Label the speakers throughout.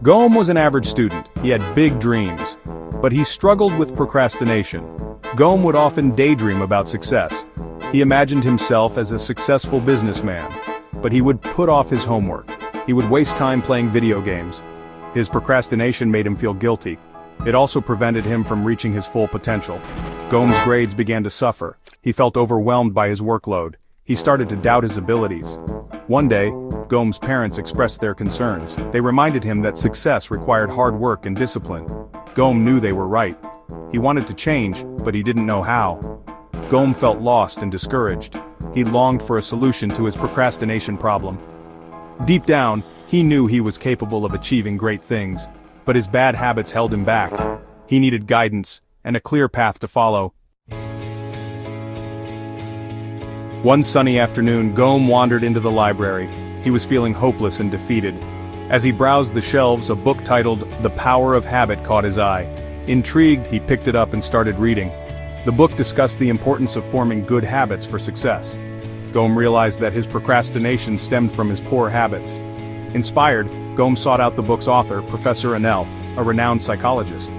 Speaker 1: Goem was an average student. He had big dreams, but he struggled with procrastination. Goem would often daydream about success. He imagined himself as a successful businessman, but he would put off his homework. He would waste time playing video games. His procrastination made him feel guilty. It also prevented him from reaching his full potential. Goem's grades began to suffer. He felt overwhelmed by his workload. He started to doubt his abilities. One day, Goem's parents expressed their concerns. They reminded him that success required hard work and discipline. Goem knew they were right. He wanted to change, but he didn't know how. Goem felt lost and discouraged. He longed for a solution to his procrastination problem. Deep down, he knew he was capable of achieving great things, but his bad habits held him back. He needed guidance and a clear path to follow. One sunny afternoon, Goem wandered into the library. He was feeling hopeless and defeated. As he browsed the shelves, a book titled The Power of Habit caught his eye. Intrigued, he picked it up and started reading. The book discussed the importance of forming good habits for success. Goem realized that his procrastination stemmed from his poor habits. Inspired, Goem sought out the book's author, Professor Enel, a renowned psychologist.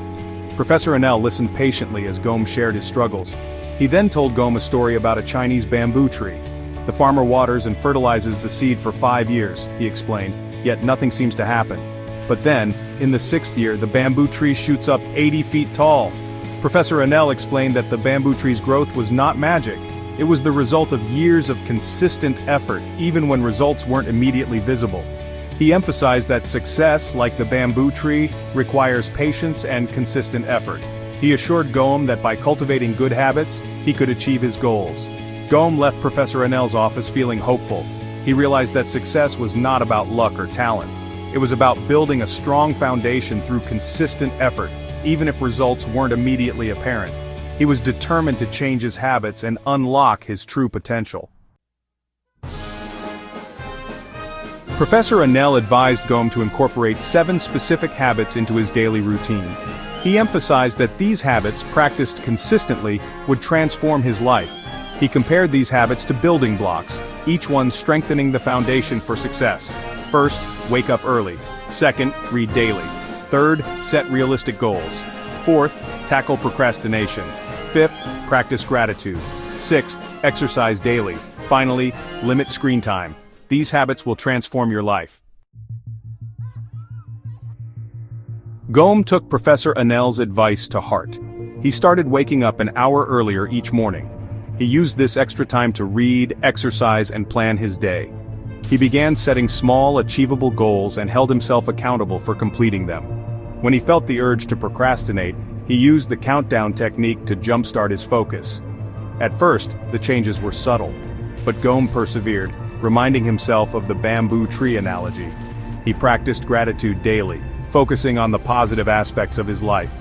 Speaker 1: Professor Enel listened patiently as Goem shared his struggles. He then told Goem a story about a Chinese bamboo tree. The farmer waters and fertilizes the seed for 5 years, he explained, yet nothing seems to happen. But then, in the 6th year, the bamboo tree shoots up 80 feet tall. Professor Enel explained that the bamboo tree's growth was not magic. It was the result of years of consistent effort, even when results weren't immediately visible. He emphasized that success, like the bamboo tree, requires patience and consistent effort. He assured Goem that by cultivating good habits, he could achieve his goals. Goem left Professor Enel's office feeling hopeful. He realized that success was not about luck or talent. It was about building a strong foundation through consistent effort, even if results weren't immediately apparent. He was determined to change his habits and unlock his true potential. Professor Enel advised Goem to incorporate 7 specific habits into his daily routine. He emphasized that these habits, practiced consistently, would transform his life. He compared these habits to building blocks, each one strengthening the foundation for success. First, wake up early. Second, read daily. Third, set realistic goals. Fourth, tackle procrastination. Fifth, practice gratitude. Sixth, exercise daily. Finally, limit screen time. These habits will transform your life. Goem took Professor Enel's advice to heart. He started waking up an hour earlier each morning. He used this extra time to read, exercise, and plan his day. He began setting small, achievable goals and held himself accountable for completing them. When he felt the urge to procrastinate, he used the countdown technique to jumpstart his focus. At first, the changes were subtle, but Goem persevered, reminding himself of the bamboo tree analogy. He practiced gratitude daily, focusing on the positive aspects of his life.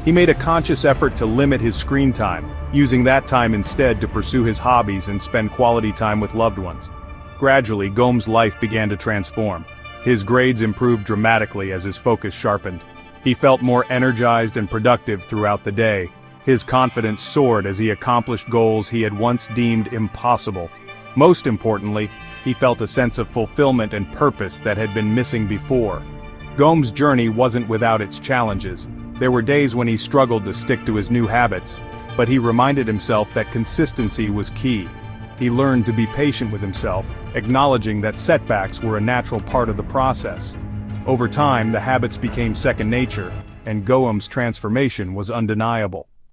Speaker 1: He made a conscious effort to limit his screen time, using that time instead to pursue his hobbies and spend quality time with loved ones. Gradually, Goem's life began to transform. His grades improved dramatically as his focus sharpened. He felt more energized and productive throughout the day. His confidence soared as he accomplished goals he had once deemed impossible. Most importantly, he felt a sense of fulfillment and purpose that had been missing before. Goem's journey wasn't without its challenges. There were days when he struggled to stick to his new habits, but he reminded himself that consistency was key. He learned to be patient with himself, acknowledging that setbacks were a natural part of the process. Over time, the habits became second nature, and Goem's transformation was undeniable.